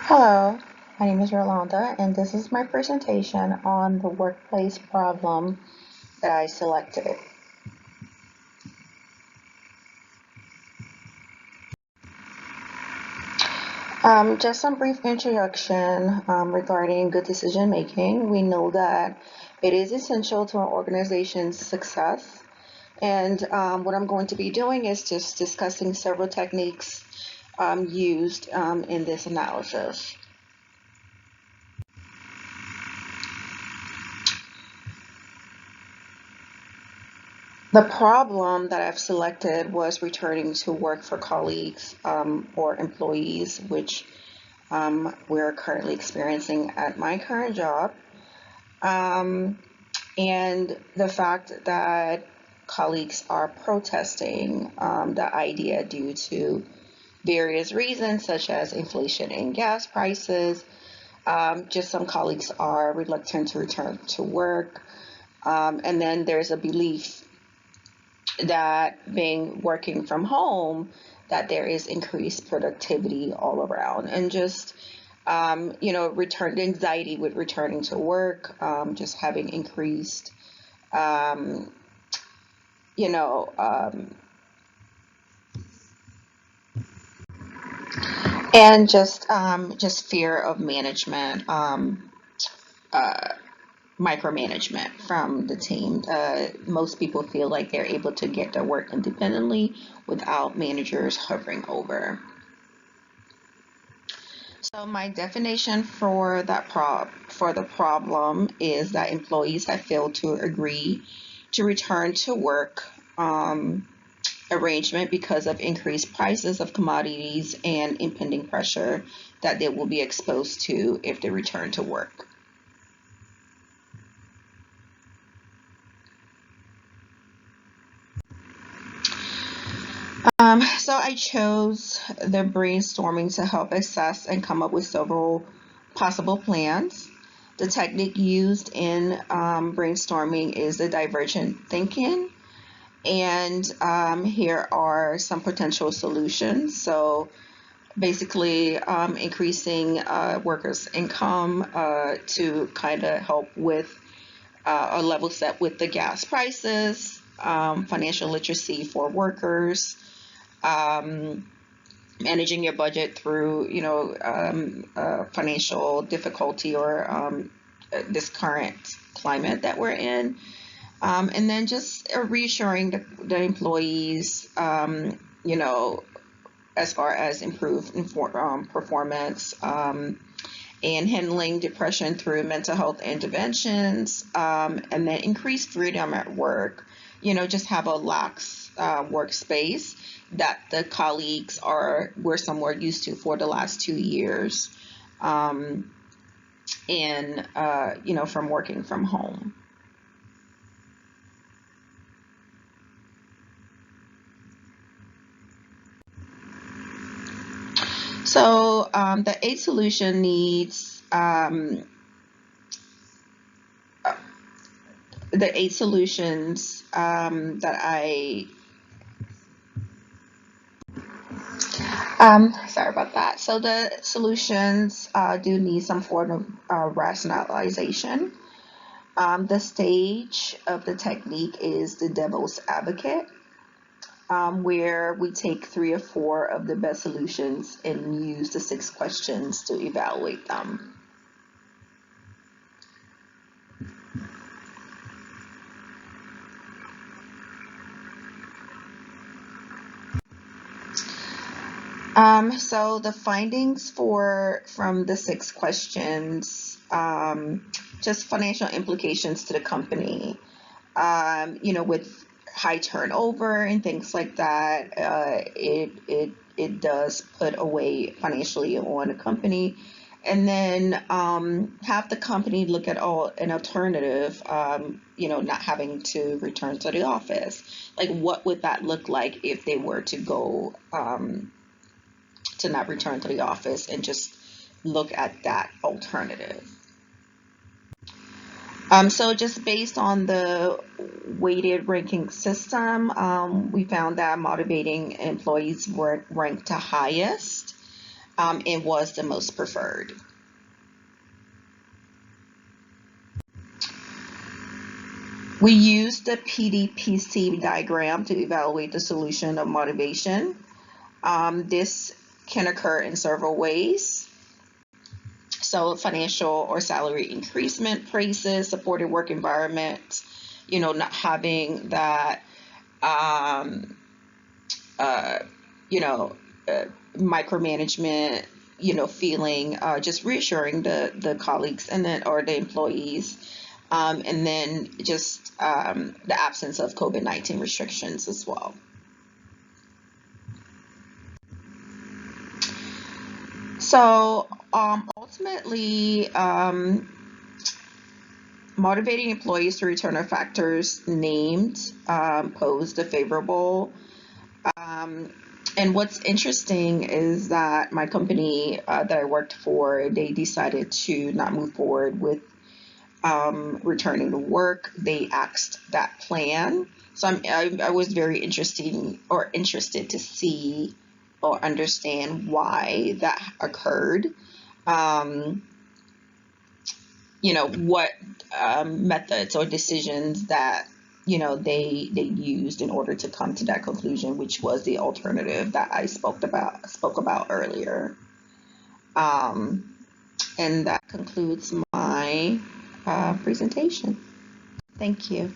Hello, my name is Rolanda, and this is my presentation on the workplace problem that I selected. Just some brief introduction regarding good decision making. We know that it is essential to an organization's success, and what I'm going to be doing is just discussing several techniques used in this analysis. The problem that I've selected was returning to work for colleagues or employees, which we're currently experiencing at my current job. Um, and the fact that colleagues are protesting the idea due to various reasons, such as inflation and gas prices. Just some colleagues are reluctant to return to work. And then there's a belief that being working from home, that there is increased productivity all around, and just return anxiety with returning to work, just having increased um, you know and just fear of management, uh, micromanagement from the team. Most people feel like they're able to get their work independently without managers hovering over. So my definition for for the problem is that employees have failed to agree to return to work arrangement because of increased prices of commodities and impending pressure that they will be exposed to if they return to work. So I chose the brainstorming to help assess and come up with several possible plans. The technique used in brainstorming is the divergent thinking. And here are some potential solutions. So basically, increasing workers' income to kind of help with a level set with the gas prices, financial literacy for workers, um, managing your budget through, financial difficulty or this current climate that we're in. And then just reassuring the employees, as far as improved performance, and handling depression through mental health interventions, and then increased freedom at work. Just have a lax workspace that the colleagues were somewhat used to for the last 2 years, um, and from working from home. So the eight solution needs the eight solutions that I sorry about that. So the solutions do need some form of rationalization. The stage of the technique is the devil's advocate, where we take three or four of the best solutions and use the six questions to evaluate them. So the findings from the six questions, just financial implications to the company, with high turnover and things like that, it does put away financially on a company. And then have the company look at an alternative, not having to return to the office. Like, what would that look like if they were to go to not return to the office and just look at that alternative? So just based on the weighted ranking system, we found that motivating employees were ranked the highest. and was the most preferred. We used the PDPC diagram to evaluate the solution of motivation. This can occur in several ways. So financial or salary increasement praises, supportive work environment, not having that, um, uh, you know, micromanagement, feeling, just reassuring the colleagues and then or the employees, and then just the absence of COVID-19 restrictions as well. So ultimately, motivating employees to return are factors named posed a favorable. Um, and what's interesting is that my company that I worked for, they decided to not move forward with returning to work. They axed that plan. So I was very interested to see or understand why that occurred. Um, what methods or decisions that they used in order to come to that conclusion, which was the alternative that I spoke about earlier. um, and that concludes my presentation. Thank you.